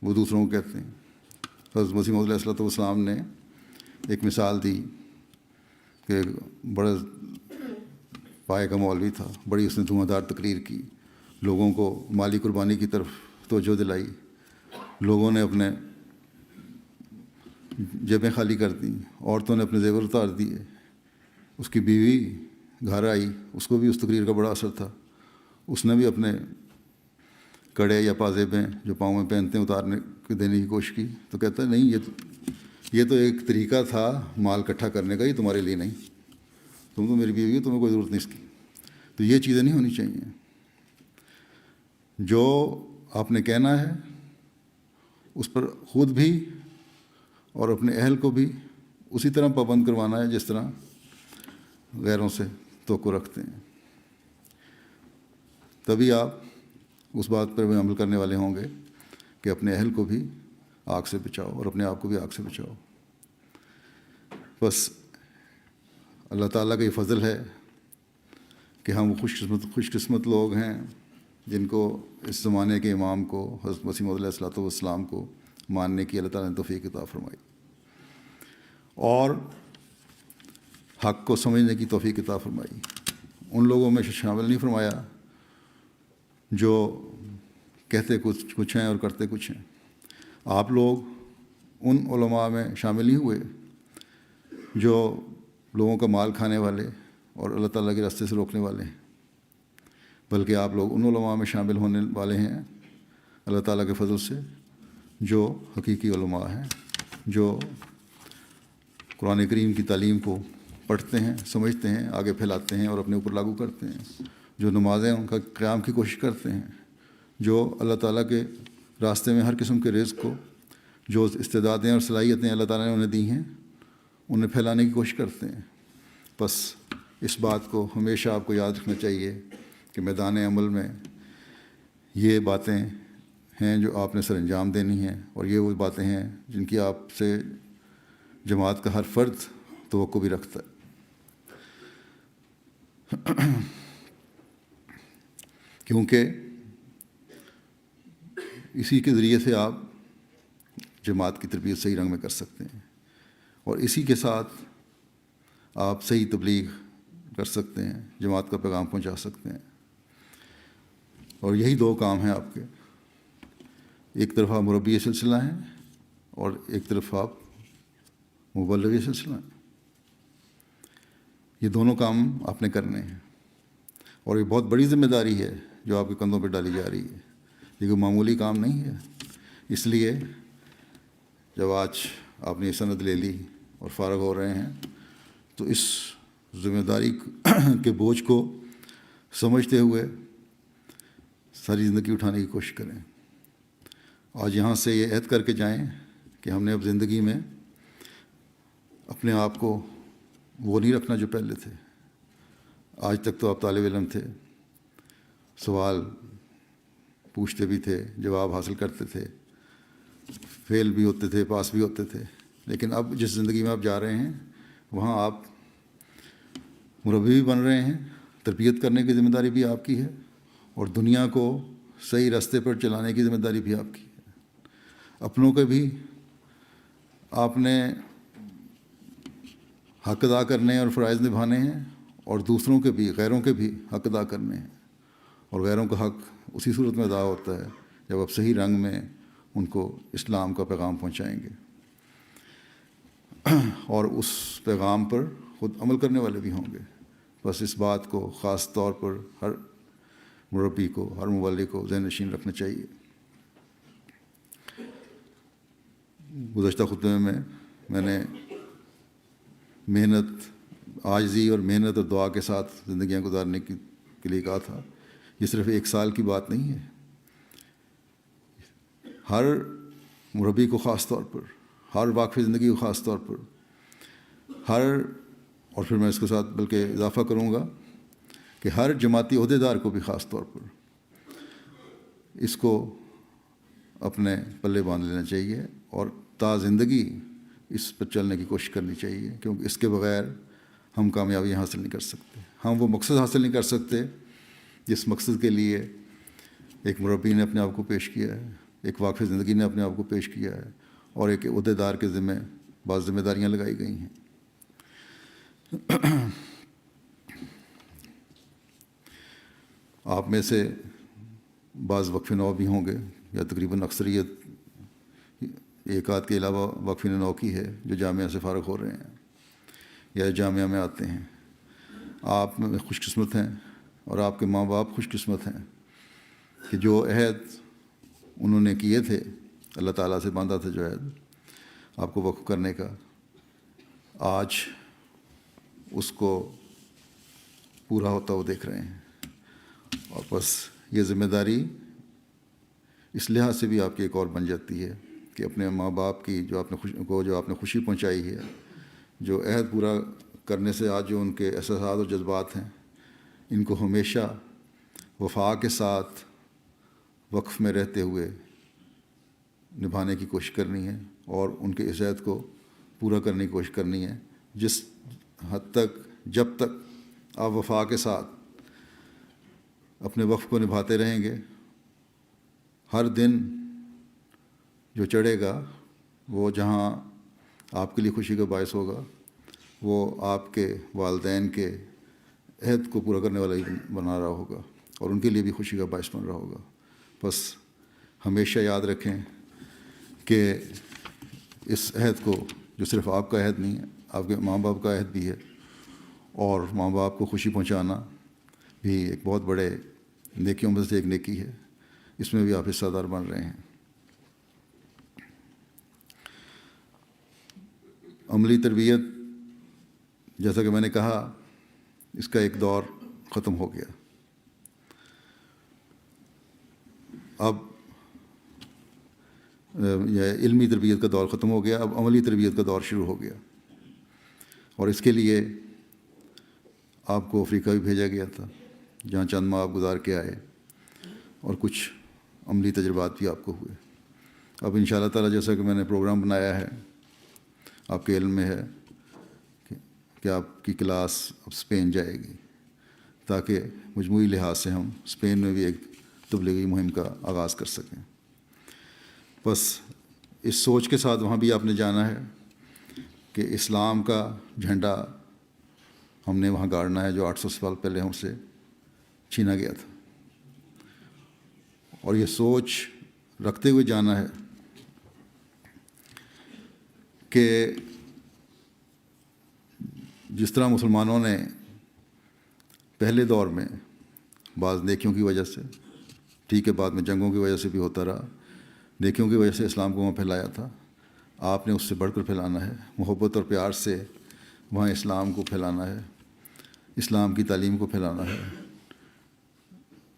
وہ دوسروں کو کہتے ہیں. حضرت مسیح موعود علیہ السلام نے ایک مثال دی کہ بڑا پائے کا مولوی تھا، بڑی اس نے دھواں دار تقریر کی، لوگوں کو مالی قربانی کی طرف توجہ دلائی. لوگوں نے اپنے جیبیں خالی کر دیں، عورتوں نے اپنے زیور اتار دیے. اس کی بیوی گھر آئی، اس کو بھی اس تقریر کا بڑا اثر تھا. اس نے بھی اپنے کڑے یا پازیبیں جو پاؤں میں پہنتے ہیں اتارنے کے دینے کی کوشش کی. تو کہتا ہے نہیں، یہ تو ایک طریقہ تھا مال اکٹھا کرنے کا، یہ تمہارے لیے نہیں، تم تو میری بیوی ہو، تمہیں کوئی ضرورت نہیں اس کی. تو یہ چیزیں نہیں ہونی چاہیے. جو آپ نے کہنا ہے اس پر خود بھی اور اپنے اہل کو بھی اسی طرح پابند کروانا ہے جس طرح غیروں سے توقع رکھتے ہیں. تبھی آپ اس بات پر بھی عمل کرنے والے ہوں گے کہ اپنے اہل کو بھی آگ سے بچاؤ اور اپنے آپ کو بھی آگ سے بچاؤ. بس اللہ تعالیٰ کا یہ فضل ہے کہ ہم خوش قسمت لوگ ہیں جن کو اس زمانے کے امام کو حضرت مسیح موعود علیہ الصلوۃ والسلام کو ماننے کی اللہ تعالیٰ نے توفیق عطا فرمائی اور حق کو سمجھنے کی توفیق عطا فرمائی. ان لوگوں میں شامل نہیں فرمایا جو کہتے کچھ ہیں اور کرتے کچھ ہیں. آپ لوگ ان علماء میں شامل نہیں ہوئے جو لوگوں کا مال کھانے والے اور اللہ تعالیٰ کے راستے سے روکنے والے ہیں، بلکہ آپ لوگ ان علماء میں شامل ہونے والے ہیں اللہ تعالیٰ کے فضل سے جو حقیقی علماء ہیں، جو قرآن کریم کی تعلیم کو پڑھتے ہیں، سمجھتے ہیں، آگے پھیلاتے ہیں اور اپنے اوپر لاگو کرتے ہیں، جو نمازیں ان کا قیام کی کوشش کرتے ہیں، جو اللہ تعالیٰ کے راستے میں ہر قسم کے رزق کو، جو استعدادیں اور صلاحیتیں اللہ تعالیٰ نے انہیں دی ہیں، انہیں پھیلانے کی کوشش کرتے ہیں. بس اس بات کو ہمیشہ آپ کو یاد رکھنا چاہیے کہ میدان عمل میں یہ باتیں ہیں جو آپ نے سر انجام دینی ہیں، اور یہ وہ باتیں ہیں جن کی آپ سے جماعت کا ہر فرد توقع بھی رکھتا ہے. کیونکہ اسی کے ذریعے سے آپ جماعت کی تربیت صحیح رنگ میں کر سکتے ہیں، اور اسی کے ساتھ آپ صحیح تبلیغ کر سکتے ہیں، جماعت کا پیغام پہنچا سکتے ہیں. اور یہی دو کام ہیں آپ کے، ایک طرف آپ مربی سلسلہ ہیں اور ایک طرف آپ مبلغ سلسلہ ہیں. یہ دونوں کام آپ نے کرنے ہیں، اور یہ بہت بڑی ذمہ داری ہے جو آپ کے کندھوں پہ ڈالی جا رہی ہے. یہ کوئی معمولی کام نہیں ہے. اس لیے جب آج آپ نے یہ سند لے لی اور فارغ ہو رہے ہیں تو اس ذمہ داری کے بوجھ کو سمجھتے ہوئے ساری زندگی اٹھانے کی کوشش کریں. آج یہاں سے یہ عہد کر کے جائیں کہ ہم نے اب زندگی میں اپنے آپ کو وہ نہیں رکھنا جو پہلے تھے. آج تک تو آپ طالب علم تھے، سوال پوچھتے بھی تھے، جواب حاصل کرتے تھے، فیل بھی ہوتے تھے، پاس بھی ہوتے تھے. لیکن اب جس زندگی میں آپ جا رہے ہیں وہاں آپ مربی بھی بن رہے ہیں، تربیت کرنے کی ذمہ داری بھی آپ کی ہے، اور دنیا کو صحیح راستے پر چلانے کی ذمہ داری بھی آپ کی ہے. اپنوں کے بھی آپ نے حق ادا کرنے اور فرائض نبھانے ہیں، اور دوسروں کے بھی، غیروں کے بھی حق ادا کرنے ہیں. اور غیروں کا حق اسی صورت میں ادا ہوتا ہے جب آپ صحیح رنگ میں ان کو اسلام کا پیغام پہنچائیں گے، اور اس پیغام پر خود عمل کرنے والے بھی ہوں گے. بس اس بات کو خاص طور پر ہر مربی کو، ہر مبلغ کو ذہن نشین رکھنا چاہیے. گزشتہ خطبے میں میں نے محنت، عاجزی اور محنت اور دعا کے ساتھ زندگیاں گزارنے کے لیے کہا تھا. یہ صرف ایک سال کی بات نہیں ہے. ہر مربی کو خاص طور پر، ہر واقف زندگی کو خاص طور پر، اور پھر میں اس کے ساتھ بلکہ اضافہ کروں گا کہ ہر جماعتی عہدیدار کو بھی خاص طور پر اس کو اپنے پلے باندھ لینا چاہیے اور تا زندگی اس پر چلنے کی کوشش کرنی چاہیے، کیونکہ اس کے بغیر ہم کامیابی حاصل نہیں کر سکتے. ہم وہ مقصد حاصل نہیں کر سکتے جس مقصد کے لیے ایک مربی نے اپنے آپ کو پیش کیا ہے، ایک واقف زندگی نے اپنے آپ کو پیش کیا ہے، اور ایک عہدیدار کے ذمہ بعض ذمہ داریاں لگائی گئی ہیں. آپ میں سے بعض وقف نو بھی ہوں گے، یا تقریباً اکثریت ایک آدھ کے علاوہ وقف نو کی ہے جو جامعہ سے فارغ ہو رہے ہیں یا جامعہ میں آتے ہیں. آپ میں خوش قسمت ہیں اور آپ کے ماں باپ خوش قسمت ہیں کہ جو عہد انہوں نے کیے تھے، اللہ تعالیٰ سے باندھا تھا جو عہد، آپ کو وقف کرنے کا، آج اس کو پورا ہوتا ہوا دیکھ رہے ہیں۔ اور بس یہ ذمہ داری اس لحاظ سے بھی آپ کی ایک اور بن جاتی ہے کہ اپنے ماں باپ کی جو آپ نے خوشی پہنچائی ہے، جو عہد پورا کرنے سے آج جو ان کے احساسات اور جذبات ہیں، ان کو ہمیشہ وفا کے ساتھ وقف میں رہتے ہوئے نبھانے کی کوشش کرنی ہے، اور ان کے اس عہد کو پورا کرنے کی کوشش کرنی ہے۔ جس حد تک، جب تک آپ وفا کے ساتھ اپنے وقف کو نبھاتے رہیں گے، ہر دن جو چڑھے گا وہ جہاں آپ کے لیے خوشی کا باعث ہوگا، وہ آپ کے والدین کے عہد کو پورا کرنے والا ہی بنا رہا ہوگا، اور ان کے لیے بھی خوشی کا باعث بن رہا ہوگا۔ بس ہمیشہ یاد رکھیں کہ اس عہد کو، جو صرف آپ کا عہد نہیں ہے، آپ کے ماں باپ کا عہد بھی ہے، اور ماں باپ کو خوشی پہنچانا بھی ایک بہت بڑے نیکیوں میں سے ایک نیکی ہے، اس میں بھی آپ حصہ دار بن رہے ہیں۔ عملی تربیت، جیسا کہ میں نے کہا، اس کا ایک دور ختم ہو گیا۔ اب یہ علمی تربیت کا دور ختم ہو گیا، اب عملی تربیت کا دور شروع ہو گیا، اور اس کے لیے آپ کو افریقہ بھی بھیجا گیا تھا، جہاں چند ماہ آپ گزار کے آئے، اور کچھ عملی تجربات بھی آپ کو ہوئے۔ اب ان شاء اللہ تعالیٰ، جیسا کہ میں نے پروگرام بنایا ہے، آپ کے علم میں ہے کہ آپ کی کلاس اب اسپین جائے گی، تاکہ مجموعی لحاظ سے ہم اسپین میں بھی ایک تبلیغی مہم کا آغاز کر سکیں۔ بس اس سوچ کے ساتھ وہاں بھی آپ نے جانا ہے کہ اسلام کا جھنڈا ہم نے وہاں گاڑنا ہے، جو 800 سال پہلے ہم سے چھینا گیا تھا، اور یہ سوچ رکھتے ہوئے جانا ہے کہ جس طرح مسلمانوں نے پہلے دور میں بعض نیکیوں کی وجہ سے، ٹھیک ہے بعد میں جنگوں کی وجہ سے بھی ہوتا رہا، نیکیوں کی وجہ سے اسلام کو وہاں پھیلایا تھا، آپ نے اس سے بڑھ کر پھیلانا ہے، محبت اور پیار سے وہاں اسلام کو پھیلانا ہے، اسلام کی تعلیم کو پھیلانا ہے۔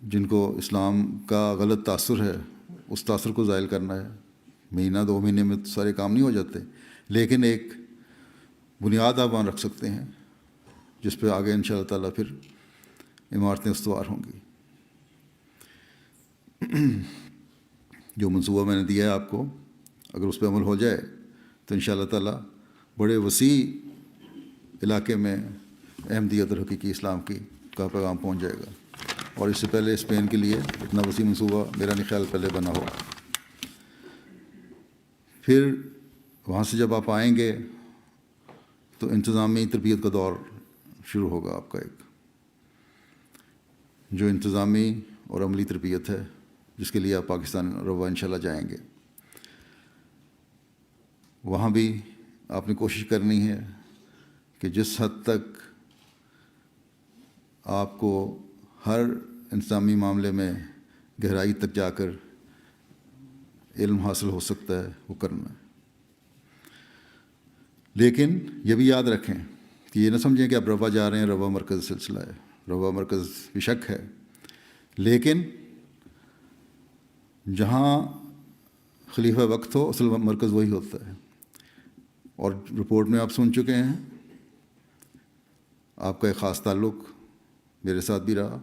جن کو اسلام کا غلط تاثر ہے، اس تاثر کو زائل کرنا ہے۔ مہینہ 2 مہینے میں سارے کام نہیں ہو جاتے، لیکن ایک بنیاد آپ وہاں رکھ سکتے ہیں، جس پہ آگے ان شاء اللہ تعالیٰ پھر عمارتیں استوار ہوں گی۔ جو منصوبہ میں نے دیا ہے آپ کو، اگر اس پہ عمل ہو جائے تو ان شاء اللہ تعالیٰ بڑے وسیع علاقے میں احمدیت اور حقیقی اسلام کا پیغام پہنچ جائے گا، اور اس سے پہلے اسپین کے لیے اتنا وسیع منصوبہ میرا نہیں خیال پہلے بنا ہو۔ پھر وہاں سے جب آپ آئیں گے تو انتظامی تربیت کا دور شروع ہوگا آپ کا، ایک جو انتظامی اور عملی تربیت ہے، جس کے لیے آپ پاکستان روا انشاءاللہ جائیں گے۔ وہاں بھی آپ نے کوشش کرنی ہے کہ جس حد تک آپ کو ہر انتظامی معاملے میں گہرائی تک جا کر علم حاصل ہو سکتا ہے، وہ کرنا ہے۔ لیکن یہ بھی یاد رکھیں کہ یہ نہ سمجھیں کہ آپ روا جا رہے ہیں، روا مرکز سلسلہ ہے، روا مرکز بھی شک ہے، لیکن جہاں خلیفہ وقت ہو اصل مرکز وہی ہوتا ہے۔ اور رپورٹ میں آپ سن چکے ہیں، آپ کا ایک خاص تعلق میرے ساتھ بھی رہا،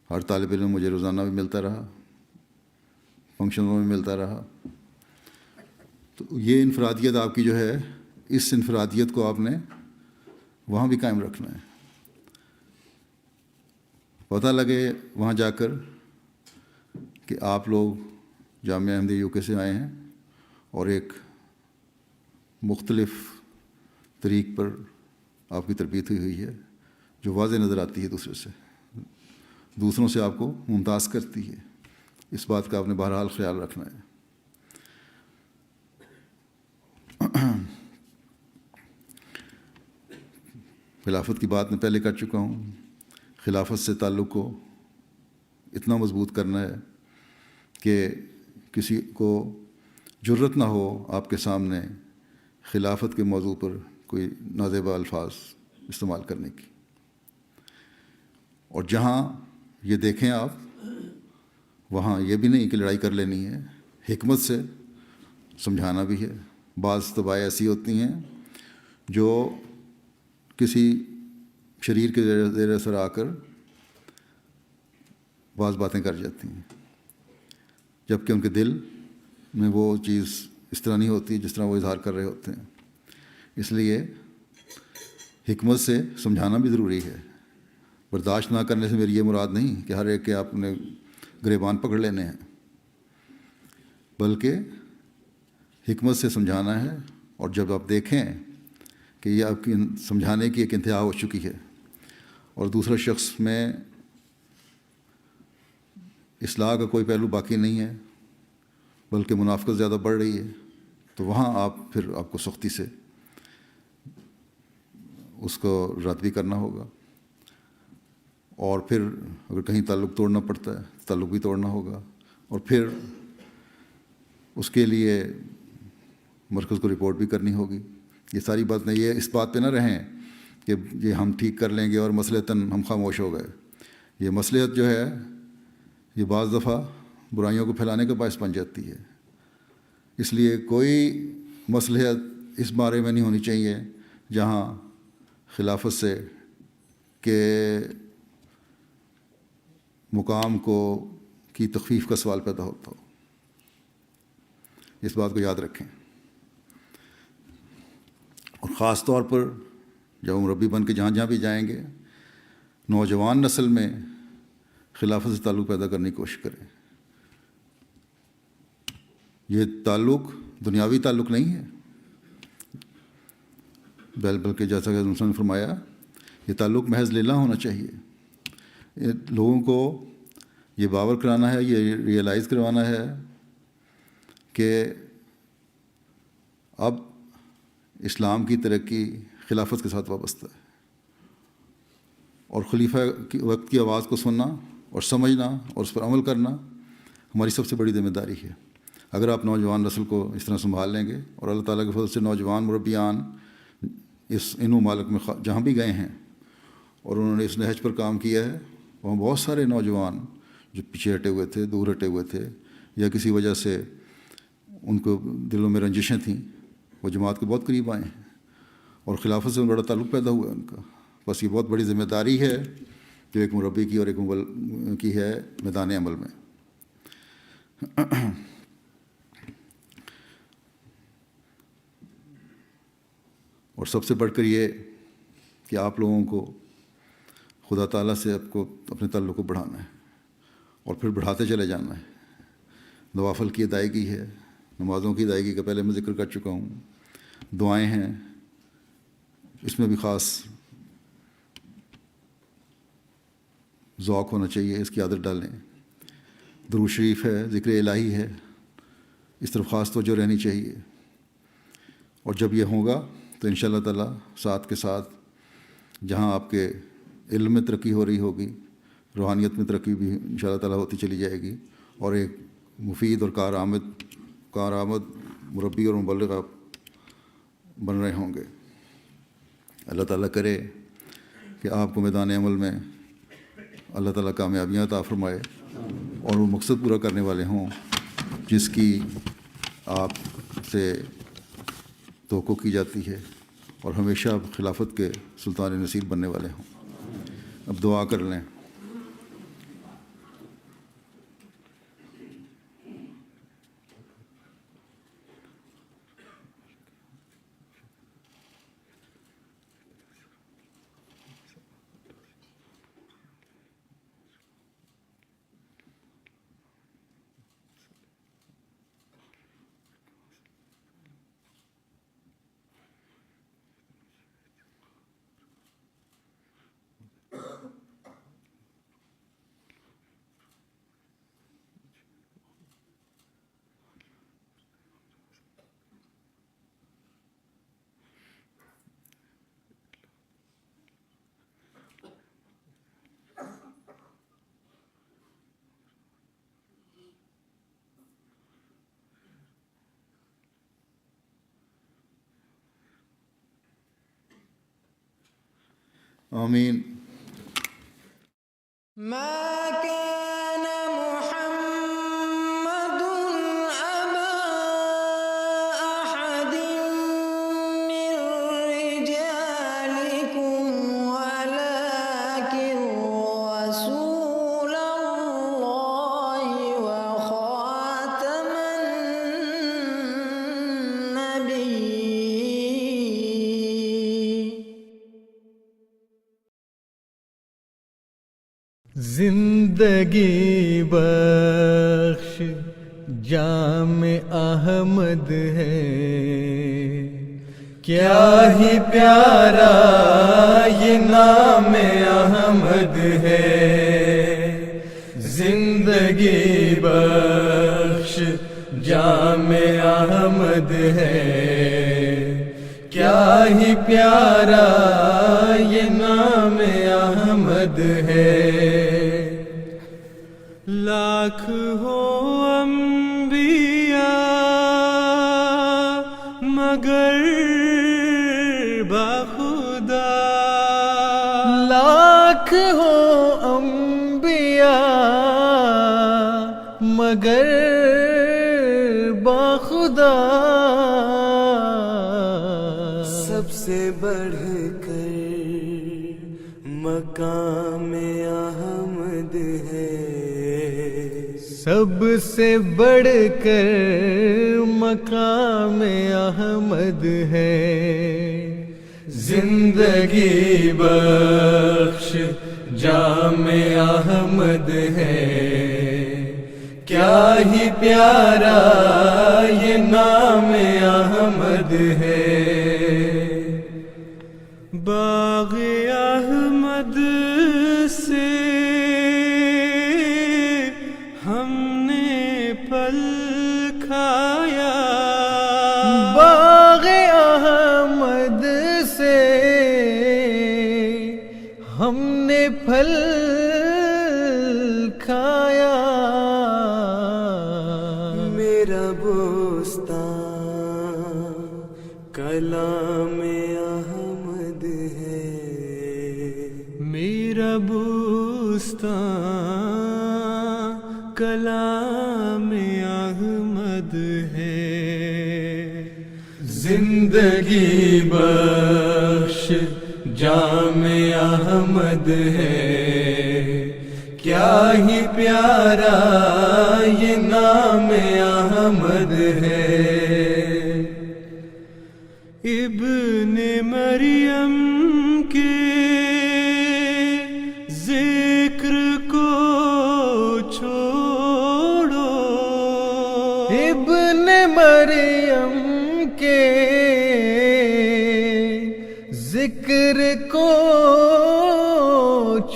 ہر طالب علم مجھے روزانہ بھی ملتا رہا، فنکشنوں میں ملتا رہا۔ تو یہ انفرادیت آپ کی جو ہے، اس انفرادیت کو آپ نے وہاں بھی قائم رکھنا ہے۔ پتہ لگے وہاں جا کر کہ آپ لوگ جامعہ احمدیہ UK سے آئے ہیں، اور ایک مختلف طریق پر آپ کی تربیت ہوئی ہے، جو واضح نظر آتی ہے دوسروں سے آپ کو ممتاز کرتی ہے۔ اس بات کا آپ نے بہرحال خیال رکھنا ہے۔ خلافت کی بات میں پہلے کر چکا ہوں۔ خلافت سے تعلق کو اتنا مضبوط کرنا ہے کہ کسی کو جرت نہ ہو آپ کے سامنے خلافت کے موضوع پر کوئی نازیبا الفاظ استعمال کرنے کی. اور جہاں یہ دیکھیں آپ وہاں یہ بھی نہیں کہ لڑائی کر لینی ہے، حکمت سے سمجھانا بھی ہے. بعض طبائع ایسی ہوتی ہیں جو کسی شریر کے زیر اثر آ کر بعض باتیں کر جاتی ہیں، جبکہ ان کے دل میں وہ چیز اس طرح نہیں ہوتی جس طرح وہ اظہار کر رہے ہوتے ہیں. اس لیے حکمت سے سمجھانا بھی ضروری ہے. برداشت نہ کرنے سے میری یہ مراد نہیں کہ ہر ایک کے آپ نے گریبان پکڑ لینے ہیں، بلکہ حکمت سے سمجھانا ہے. اور جب آپ دیکھیں کہ یہ آپ کی سمجھانے کی ایک انتہا ہو چکی ہے اور دوسرا شخص میں اصلاح کا کوئی پہلو باقی نہیں ہے بلکہ منافقت زیادہ بڑھ رہی ہے، تو وہاں آپ کو سختی سے اس کو رد بھی کرنا ہوگا. اور پھر اگر کہیں تعلق توڑنا پڑتا ہے تعلق بھی توڑنا ہوگا، اور پھر اس کے لیے مرکز کو رپورٹ بھی کرنی ہوگی. یہ ساری بات نہیں، یہ اس بات پہ نہ رہیں کہ یہ ہم ٹھیک کر لیں گے اور مصلحتاً ہم خاموش ہو گئے. یہ مصلحت جو ہے یہ بعض دفعہ برائیوں کو پھیلانے کا باعث بن جاتی ہے. اس لیے کوئی مصلحت اس بارے میں نہیں ہونی چاہیے جہاں خلافت سے کہ مقام کی تخفیف کا سوال پیدا ہوتا ہو. اس بات کو یاد رکھیں. اور خاص طور پر جب مربی بن کے جہاں جہاں بھی جائیں گے نوجوان نسل میں خلافت سے تعلق پیدا کرنے کی کوشش کریں. یہ تعلق دنیاوی تعلق نہیں ہے، بلکہ جیسا کہ حضرت نے فرمایا یہ تعلق محض للہ ہونا چاہیے. لوگوں کو یہ باور کرانا ہے، یہ ریئلائز کروانا ہے کہ اب اسلام کی ترقی خلافت کے ساتھ وابستہ ہے، اور خلیفہ کی وقت کی آواز کو سننا اور سمجھنا اور اس پر عمل کرنا ہماری سب سے بڑی ذمہ داری ہے. اگر آپ نوجوان نسل کو اس طرح سنبھال لیں گے، اور اللہ تعالیٰ کے فضل سے نوجوان مربیان ان ممالک میں جہاں بھی گئے ہیں اور انہوں نے اس نہج پر کام کیا ہے، وہاں بہت سارے نوجوان جو پیچھے ہٹے ہوئے تھے، دور ہٹے ہوئے تھے، یا کسی وجہ سے ان کو دلوں میں رنجشیں تھیں، وہ جماعت کے بہت قریب آئے ہیں اور خلافت سے بڑا تعلق پیدا ہوا ہے ان کا. بس یہ بہت بڑی ذمہ داری ہے جو ایک مربی کی اور ایک کی ہے میدان عمل میں. اور سب سے بڑھ کر یہ کہ آپ لوگوں کو خدا تعالیٰ سے آپ کو اپنے تعلق کو بڑھانا ہے اور پھر بڑھاتے چلے جانا ہے. نوافل کی ادائیگی ہے، نمازوں کی ادائیگی کا پہلے میں ذکر کر چکا ہوں. دعائیں ہیں، اس میں بھی خاص ذوق ہونا چاہیے، اس کی عادت ڈالیں. درود شریف ہے، ذکر الہی ہے، اس طرف خاص توجہ رہنی چاہیے. اور جب یہ ہوگا تو ان شاء اللہ تعالیٰ ساتھ کے ساتھ جہاں آپ کے علم میں ترقی ہو رہی ہوگی، روحانیت میں ترقی بھی ان شاء اللہ تعالیٰ ہوتی چلی جائے گی، اور ایک مفید اور کارآمد مربی اور مبلغ آپ بن رہے ہوں گے. اللہ تعالیٰ کرے کہ آپ کو میدان عمل میں اللہ تعالیٰ کامیابیاں عطا فرمائے اور وہ مقصد پورا کرنے والے ہوں جس کی آپ سے توقع کی جاتی ہے، اور ہمیشہ آپ خلافت کے سلطان نصیر بننے والے ہوں. اب دعا کر لیں. آمین. ما كان محمد أبا أحد من رجالكم ولكن رسول الله وخاتم النبيين. زندگی بخش جام احمد ہے، کیا ہی پیارا یہ نام احمد ہے. زندگی بخش جام احمد ہے، کیا ہی پیارا یہ نام احمد ہے. لاکھ ہو انبیاء مگر بخدا، لاکھ ہو انبیاء مگر بخدا. سب سے بڑھ کر مقام احمد ہے، سب سے بڑھ کر مقام احمد ہے. زندگی بخش جام احمد ہے، کیا ہی پیارا یہ نام احمد ہے. باغ احمد سے ہم نے پھل کھایا، باغ احمد سے ہم نے پھل کھایا. میرا بوستان کلام احمد ہے، میرا بوستان کلام احمد ہے. زندگی بخش جام احمد ہے، کیا ہی پیارا یہ نام احمد ہے. ابن مریم کے ذکر کو چھوڑو، ابن مریم کے ذکر کو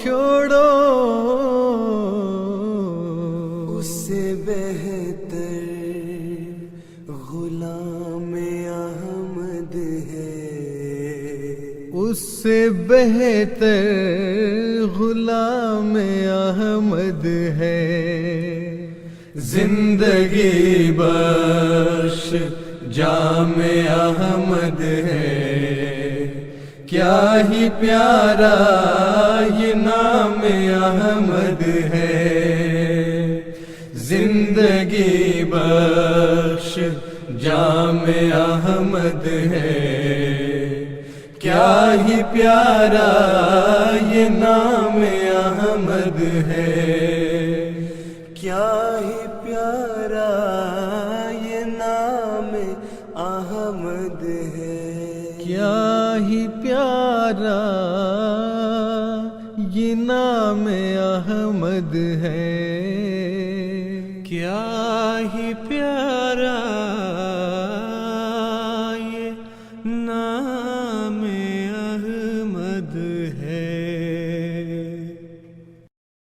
چھوڑو. اس سے بہتر غلام احمد ہے، اس سے بہتر غلام احمد ہے. زندگی بخش جام احمد ہے، کیا ہی پیارا یہ نام احمد ہے. زندگی بخش جام احمد ہے، کیا ہی پیارا یہ نام احمد ہے. کیا ہی پیارا یہ نام احمد ہے، کیا ہی پیارا یہ نام احمد ہے. کیا ہی پیارا